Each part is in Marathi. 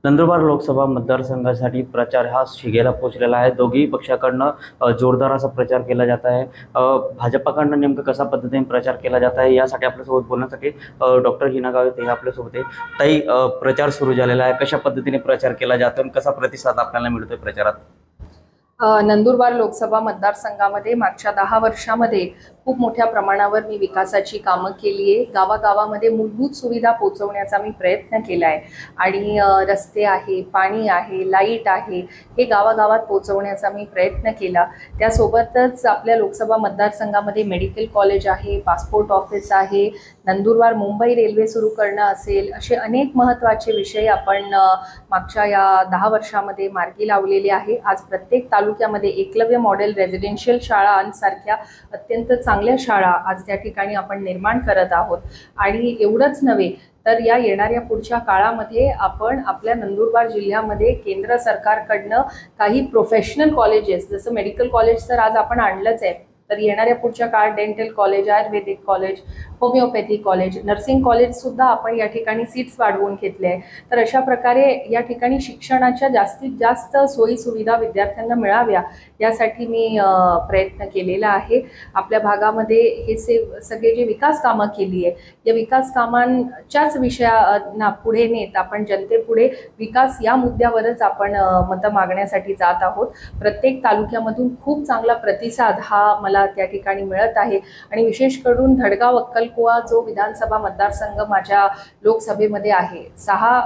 नंदुरबार लोकसभा मतदारसंघासाठी प्रचार हा शिगेला पोहोचलेला आहे। दोघेही पक्षाकडनं जोरदार असा प्रचार केला जात आहे। भाजपाकडनं नेमकं कशा पद्धतीने प्रचार केला जात आहे यासाठी आपल्यासोबत बोलण्यासाठी डॉक्टर हिना गावित हे आपल्यासोबत आहे। ताई, प्रचार सुरू झालेला आहे, कशा पद्धतीने प्रचार केला जातो आणि कसा प्रतिसाद आपल्याला मिळतोय प्रचारात? नंदुरबार लोकसभा मतदारसंघामध्ये मागच्या 10 वर्षामध्ये खूप मोठ्या प्रमाणावर मी विकासाची कामं केली आहे। गावागावामध्ये मूलभूत सुविधा पोहोचवण्याचा मी प्रयत्न केला आहे आणि रस्ते आहे, पाणी आहे, लाईट आहे, हे गावागावात पोहोचवण्याचा मी प्रयत्न केला। त्यासोबतच आपल्या लोकसभा मतदारसंघामध्ये मेडिकल कॉलेज आहे, पासपोर्ट ऑफिस आहे, नंदुरबार मुंबई रेल्वे सुरू करणं असेल, असे अनेक महत्त्वाचे विषय आपण मागच्या या 10 वर्षामध्ये मार्गी लावलेले आहे। आज प्रत्येक तालुक्यामध्ये एकलव्य मॉडेल रेसिडेन्शियल शाळांसारख्या अत्यंत चांगल्या शाळा आज त्या ठिकाणी आपण निर्माण करत आहोत। आणि एवढंच नव्हे तर या येणाऱ्या पुढच्या काळामध्ये आपण आपल्या नंदुरबार जिल्ह्यामध्ये केंद्र सरकारकडनं काही प्रोफेशनल कॉलेजेस, जसं मेडिकल कॉलेज तर आज आपण आणलंच आहे, तर येणाऱ्या पुढच्या काळात dental college, Ayurvedic college, homeopathy college, nursing college सुद्धा आपण या ठिकाणी सीट्स वाढवून घेतले आहे। तर अशा प्रकारे या ठिकाणी शिक्षणाच्या जास्तीत जास्त सोयी सुविधा विद्यार्थ्यांना मिळाव्या यासाठी मी प्रयत्न केलेला आहे। आपल्या भागामध्ये हे सगळे जे विकास कामं केली आहे, या विकास कामांच्याच विषयांना पुढे नेत आपण जनतेपुढे विकास या मुद्द्यावरच आपण मतं मागण्यासाठी जात आहोत। प्रत्येक तालुक्यामधून खूप चांगला प्रतिसाद हा मला त्या ठिकाणी मिळत आहे आणि विशेष करून धडगाव अक्कलकुवा जो विधानसभा मतदारसंघ माझ्या लोकसभेमध्ये आहे, 6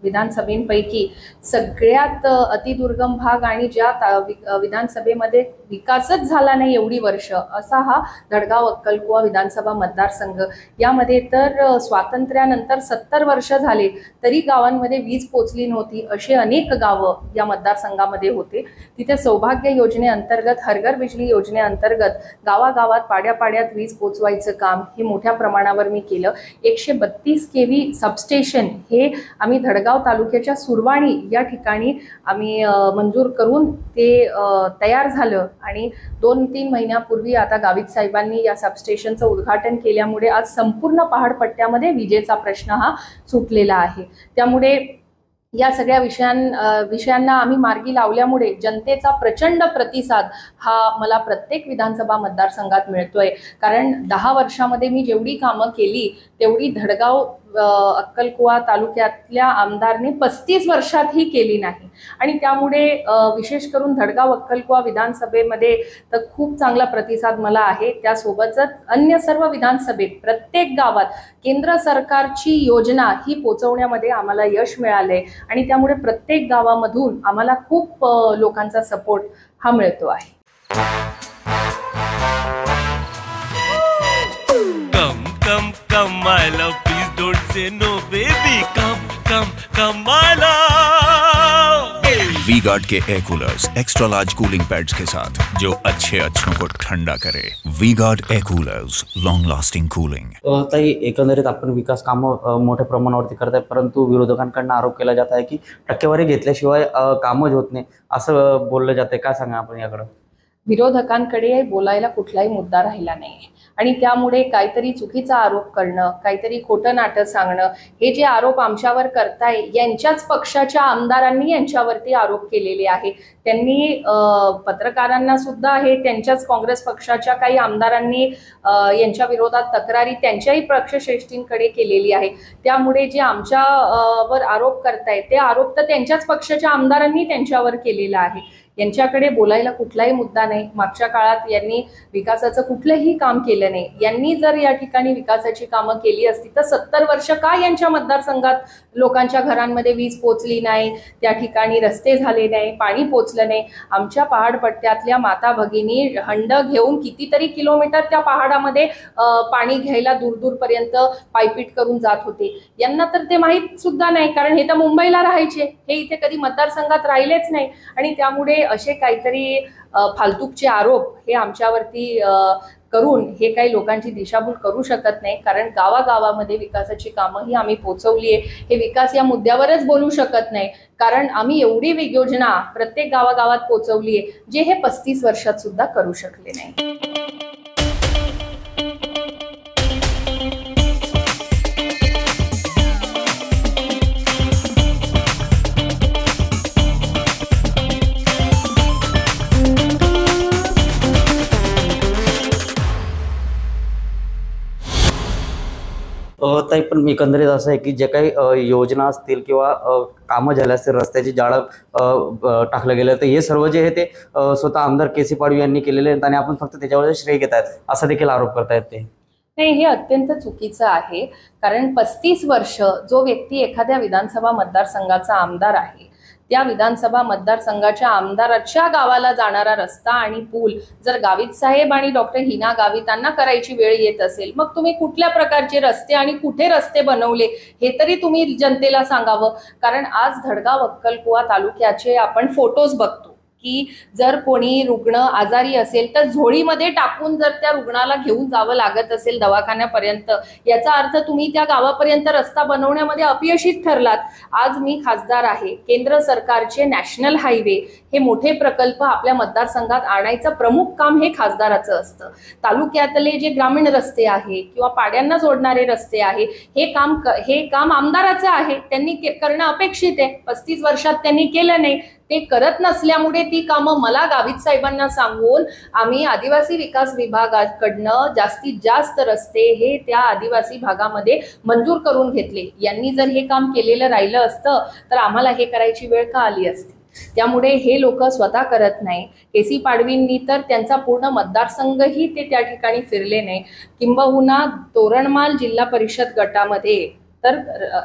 विधानसभेंपैकी सगळ्यात अतिदुर्गम भाग आणि ज्या विधानसभेमध्ये विकासच झाला नाही एवढी वर्ष, असा हा धडगाव अक्कलकुवा विधानसभा मतदारसंघ। यामध्ये तर स्वातंत्र्यानंतर 70 वर्ष झाले तरी गावांमध्ये वीज पोचली नव्हती असे अनेक गावं या मतदारसंघामध्ये होते। तिथे सौभाग्य योजनेअंतर्गत, हरघर बिजली योजनेअंतर्गत गावागावात पाड्यापाड्यात वीज पोचवायचं काम हे मोठ्या प्रमाणावर मी केलं। 132 kV सबस्टेशन हे आम्ही धडगाव तालुक्याच्या सुरवाणी या ठिकाणी आम्ही मंजूर करून ते तयार झालं आणि 2-3 महिन्यापूर्वी आता गावित साहेबांनी या सबस्टेशनचं उद्घाटन केल्यामुळे आज संपूर्ण पहाडपट्ट्यामध्ये विजेचा प्रश्न हा सुटलेला आहे। त्यामुळे या सगळ्या विषयांना आम्ही मार्गी लावल्यामुळे जनतेचा प्रचंड प्रतिसाद हा मला प्रत्येक विधानसभा मतदारसंघात मिळतोय। कारण 10 वर्षामध्ये मी जेवढी कामं केली तेवढी धडगाव अक्कलकुवा तालुक्यातल्या आमदारने 35 वर्षातही केली नाही आणि त्यामुळे विशेष करून धडगाव अक्कलकुवा विधानसभेमध्ये तर खूप चांगला प्रतिसाद मला आहे। त्यासोबतच अन्य सर्व विधानसभेत प्रत्येक गावात केंद्र सरकारची योजना ही पोहोचवण्यामध्ये आम्हाला यश मिळाले आणि त्यामुळे प्रत्येक गावामधून आम्हाला खूप लोकांचा सपोर्ट हा मिळतो आहे। Come, my love, please don't say no, baby. Come, my love. V-Guard के air coolers extra large cooling pads के साथ जो अच्छों को ठंडा करे। V-Guard air coolers, long lasting cooling. ताई, एकंदरीत आपण विकास कामं मोठ्या प्रमाणावरती करत आहे, परंतु विरोधकांकडून आरोप केला जात आहे की टक्केवारी घेतल्याशिवाय कामच होत नाही असं बोललं जाते। काय सांगा आपण याकडे? विरोधकांकडे बोलायला कुठलाही मुद्दा राहिला नाही आणि त्यामुळे काहीतरी चुकीचा आरोप करणं, काहीतरी खोटं नाटं सांगणं, हे जे आरोप आमच्यावर करताय यांच्याच पक्षाच्या आमदारांनी यांच्यावरती आरोप केलेले आहे। त्यांनी पत्रकारांना सुद्धा हे त्यांच्याच काँग्रेस पक्षाच्या काही आमदारांनी यांच्या विरोधात तक्रारी त्यांच्याही पक्षश्रेष्ठींकडे केलेली आहे। त्यामुळे जे आमच्यावर आरोप करतायत ते आरोप तर त्यांच्याच पक्षाच्या आमदारांनी त्यांच्यावर केलेला आहे। यांच्याकडे बोलायला कुठलाही मुद्दा नाही। मागच्या काळात यांनी विकासाचं कुठलंही काम केलं नाही। यांनी जर या ठिकाणी विकासाची कामं केली असती तर 70 वर्ष का यांच्या मतदारसंघात लोकांच्या घरांमध्ये वीज पोचली नाही, त्या ठिकाणी रस्ते झाले नाही, पाणी पोचलं नाही? आमच्या पहाडपट्ट्यातल्या माता भगिनी हंड घेऊन कितीतरी किलोमीटर त्या पहाडामध्ये पाणी घ्यायला दूरपर्यंत पायपीट करून जात होते। यांना तर ते माहीत सुद्धा नाही, कारण हे तर मुंबईला राहायचे, हे इथे कधी मतदारसंघात राहिलेच नाही आणि त्यामुळे असे काहीतरी फालतूकचे आरोप हे आमच्यावरती करून हे काही लोकांची दिशाभूल करू शकत नाही। कारण गावागावामध्ये विकासाची कामं ही आम्ही पोहोचवली आहे। हे विकास या मुद्द्यावरच बोलू शकत नाही, कारण आम्ही एवढी योजना प्रत्येक गावागावात पोहोचवली आहे जे हे 35 वर्षात सुद्धा करू शकले नाही। ताई, पण एकंदरीत असं आहे की जे काही योजना असतील किंवा कामं झाले असतील, रस्त्याची जाळं टाकलं गेलं, तर हे सर्व जे आहे ते स्वतः आमदार के.सी. पाडवी यांनी केलेले आहेत आणि आपण फक्त त्याच्यावर श्रेय घेत आहेत असा देखील आरोप करतायत ते. नाही, हे अत्यंत चुकीचं आहे. कारण 35 वर्ष जो व्यक्ती एखाद्या विधानसभा मतदारसंघाचा आमदार आहे, त्या विधानसभा मतदारसंघाच्या आमदाराच्या गावाला जाणारा रस्ता आणि पूल जर गावित साहेब आणि डॉक्टर हिना गावितांना करायची वेळ येत असेल, मग तुम्ही कुठल्या प्रकारचे रस्ते आणि कुठे रस्ते बनवले हे तरी तुम्ही जनतेला सांगावं. कारण आज धडगाव अक्कलकुवा तालुक्याचे आपण फोटोज बघतो की जर कोणी रुग्ण आजारी असेल तर झोळीमध्ये टाकून जर त्या रुग्णाला घेऊन जावं लागत असेल दवाखान्यापर्यंत, याचा अर्थ तुम्ही त्या गावापर्यंत रस्ता बनवण्यामध्ये अपयशित ठरलात. आज मी खासदार आहे, केंद्र सरकारचे नॅशनल हायवे हे मोठे प्रकल्प आपल्या मतदारसंघात आणायचं प्रमुख काम हे खासदाराचं असतं. तालुक्यातले जे ग्रामीण रस्ते आहे किंवा पाड्यांना जोडणारे रस्ते आहे हे काम आमदाराचं आहे, त्यांनी करणं अपेक्षित आहे. 35 वर्षात त्यांनी केलं नाही. ते करत नसल्यामुळे ती कामं मला गावित साहेबांना सांगून आम्ही आदिवासी विकास विभागाकडनं जास्तीत जास्त रस्ते हे त्या आदिवासी भागामध्ये मंजूर करून घेतले. यांनी जर हे काम केलेलं राहिलं असतं तर आम्हाला हे करायची वेळ का आली असती. त्यामुळे हे लोक स्वतः करत नाही. के.सी. पाडवींनी तर त्यांचा पूर्ण मतदारसंघही ते त्या ठिकाणी फिरले नाही. किंबहुना तोरणमाल जिल्हा परिषद गटामध्ये तर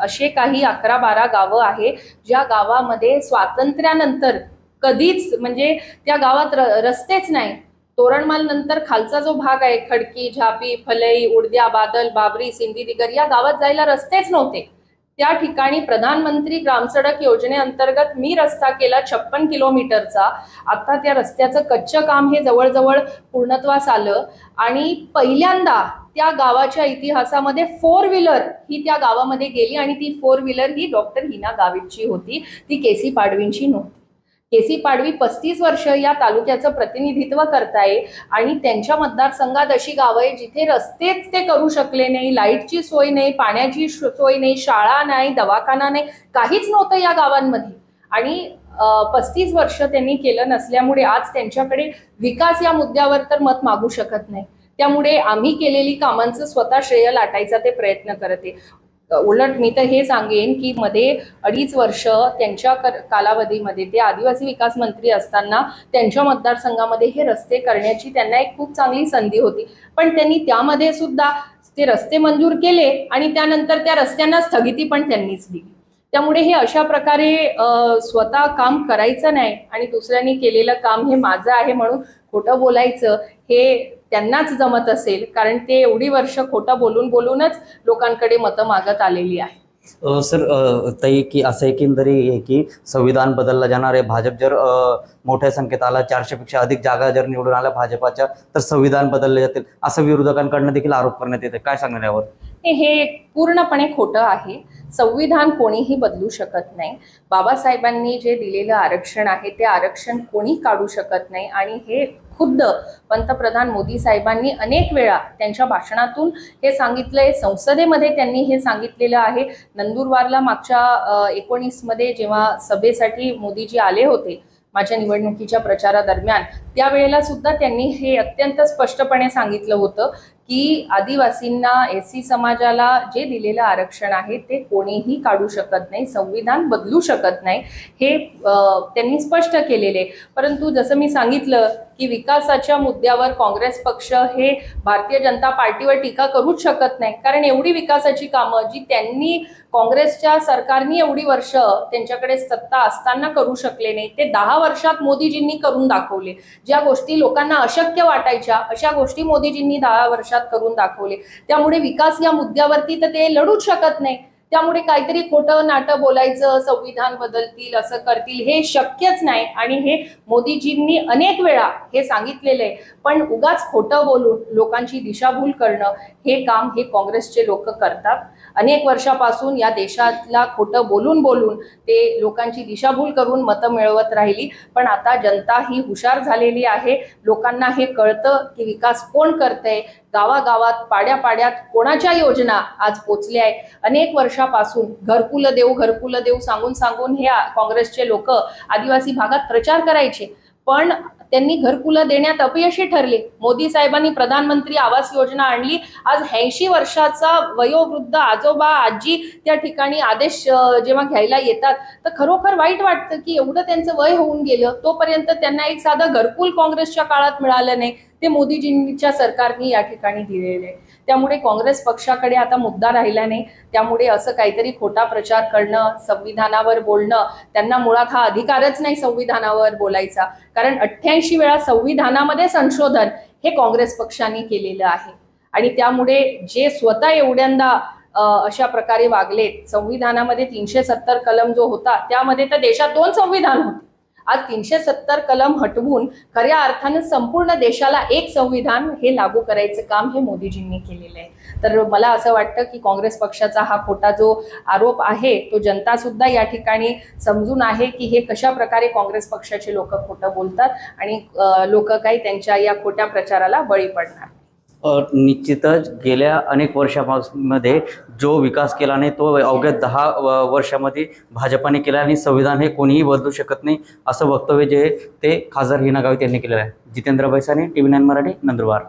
असे काही 11-12 गावं आहे ज्या गावामध्ये स्वातंत्र्यानंतर कधीच म्हणजे त्या गावात रस्तेच नाही. तोरणमाल नंतर खालचा जो भाग आहे, खडकी, झापी, फलई, उडद्या, बादल, बाबरी, सिंधीदिगर या गावात जायला रस्तेच नव्हते. त्या ठिकाणी प्रधानमंत्री ग्रामसडक योजनेअंतर्गत मी रस्ता केला 56 किलोमीटरचा. आता त्या रस्त्याचं कच्चं काम हे जवळजवळ पूर्णत्वास आलं आणि पहिल्यांदा त्या गावाच्या इतिहासामध्ये 4 व्हीलर ही त्या गावामध्ये गेली आणि ती 4 व्हीलर ही डॉक्टर हिना गावितची होती, ती के.सी. पाडवींची नव्हती. के.सी. पाडवी 35 वर्ष या तालुक्याचं प्रतिनिधित्व करताय आणि त्यांच्या मतदारसंघात अशी गावं आहे जिथे रस्तेच ते करू शकले नाही, लाईटची सोय नाही, पाण्याची सोय नाही, शाळा नाही, दवाखाना नाही, काहीच नव्हतं या गावांमध्ये. आणि 35 वर्ष त्यांनी केलं नसल्यामुळे आज त्यांच्याकडे विकास या मुद्द्यावर तर मत मागू शकत नाही. त्यामुळे आम्ही केलेली कामांचं स्वतः श्रेय लाटायचा ते प्रयत्न करते. उलट मी तर हे सांगेन की मध्ये 2.5 वर्ष त्यांच्या कालावधीमध्ये ते आदिवासी विकास मंत्री असताना त्यांच्या मतदारसंघामध्ये हे रस्ते करण्याची त्यांना एक खूप चांगली संधी होती. पण त्यांनी त्यामध्ये सुद्धा ते रस्ते मंजूर केले आणि त्यानंतर त्या रस्त्यांना स्थगिती पण त्यांनीच दिली. त्यामुळे हे अशा प्रकारे स्वतः काम करायचं नाही आणि दुसऱ्यांनी केलेलं काम हे माझं आहे म्हणून खोटं बोलायचं हे त्यांनाच जमत असेल. कारण ते एवढी वर्ष खोटं बोलूनच लोकांकडे मतं मागत आलेली आहे. सर, ताई की असं एकंदरीत आहे की संविधान बदललं जाणार आहे. भाजप जर मोठ्या संख्येत आला, 400पेक्षा अधिक जागा जर निवडून आल्या भाजपाच्या, तर संविधान बदलले जातील असं विरोधकांकडनं देखील आरोप करण्यात येते. काय सांगणार यावर? हे पूर्णपणे खोटं आहे. संविधान कोणीही बदलू शकत नाही. बाबासाहेबांनी जे दिलेलं आरक्षण आहे ते आरक्षण कोणी काढू शकत नाही आणि हे खुद्द पंतप्रधान मोदी साहेबांनी अनेक वेळा त्यांच्या भाषणातून हे सांगितलंय. संसदेमध्ये त्यांनी हे सांगितलेलं आहे. नंदुरबारला मागच्या 19 मध्ये जेव्हा सभेसाठी मोदीजी आले होते माझ्या निवडणुकीच्या प्रचारादरम्यान, त्यावेळेला सुद्धा त्यांनी हे अत्यंत स्पष्टपणे सांगितलं होतं की आदिवासींना, एससी समाजाला जे दिलेलं आरक्षण आहे ते कोणीही काढू शकत नाही, संविधान बदलू शकत नाही, हे त्यांनी स्पष्ट केलेले. परंतु जसं मी सांगितलं की विकासाच्या मुद्द्यावर काँग्रेस पक्ष हे भारतीय जनता पार्टीवर टीका करूच शकत नाही. कारण एवढी विकासाची कामं जी त्यांनी काँग्रेसच्या सरकारने एवढी वर्ष त्यांच्याकडे सत्ता असताना करू शकले नाही, ते 10 वर्षात मोदीजींनी करून दाखवले. ज्या गोष्टी लोकांना अशक्य वाटायच्या अशा गोष्टी मोदीजींनी 10 वर्षात करून दाखवले. त्यामुळे विकास या मुद्द्यावरती तर ते लढूच शकत नाही. त्यामुळे काहीतरी खोटं नाटं बोलायचं, संविधान बदलतील, असं करतील, हे शक्यच नाही. आणि हे मोदीजींनी अनेक वेळा हे सांगितलेलं आहे. पण उगाच खोटं बोलून लोकांची दिशाभूल करणं हे काम हे काँग्रेसचे लोक करतात. अनेक वर्षापासून या देशातला खोटं बोलून ते लोकांची दिशाभूल करून मतं मिळवत राहिली. पण आता जनता ही हुशार झालेली आहे. लोकांना हे कळतं की विकास कोण करतंय, गावागावात, पाड्यापाड्यात कोणाच्या योजना आज पोचल्या आहे. अनेक वर्षापासून घरकुल देऊ सांगून हे काँग्रेसचे लोक आदिवासी भागात प्रचार करायचे. पण त्यांनी घरकुलं देण्यात अपयशी ठरले. मोदी साहेबांनी प्रधानमंत्री आवास योजना आणली. आज 80 वर्षाचा वयोवृद्ध आजोबा आजी त्या ठिकाणी आदेश जेव्हा घ्यायला येतात तर खरोखर वाईट वाटतं की एवढं त्यांचं वय होऊन गेलं, तोपर्यंत त्यांना एक साधं घरकुल काँग्रेसच्या काळात मिळालं नाही, ते मोदीजींच्या सरकारने या ठिकाणी दिलेले. त्यामुळे काँग्रेस पक्षाकडे आता मुद्दा राहिला नाही. त्यामुळे असं काहीतरी खोटा प्रचार करणं, संविधानावर बोलणं, त्यांना मुळात हा अधिकारच नाही संविधानावर बोलायचा. कारण 88 वेळा संविधानामध्ये संशोधन हे काँग्रेस पक्षाने केलेलं आहे. आणि त्यामुळे जे स्वतः एवढ्यांदा अशा प्रकारे वागले, संविधानामध्ये 370 कलम जो होता त्यामध्ये तर देशात 2 संविधान होते. आज 370 कलम हटवून खऱ्या अर्थाने संपूर्ण देशाला एक संविधान हे लागू करायचं काम हे मोदीजींनी केलेलं आहे. तर मला असं वाटतं की काँग्रेस पक्षाचा हा खोटा जो आरोप आहे तो जनता सुद्धा या ठिकाणी समजून आहे की हे कशा प्रकारे काँग्रेस पक्षाचे लोक खोटं बोलतात आणि लोक काही त्यांच्या या खोट्या प्रचाराला बळी पडणार. निश्चितच गेल्या अनेक वर्षांमध्ये जो विकास केला नाही तो अवघ्या 10 वर्षामध्ये भाजपाने केला आणि संविधान हे कोणीही बदलू शकत नाही असं वक्तव्य जे ते खासदार हिना गावित यांनी केलेलं आहे. जितेंद्र बैसाने, TV9 मराठी, नंदुरबार.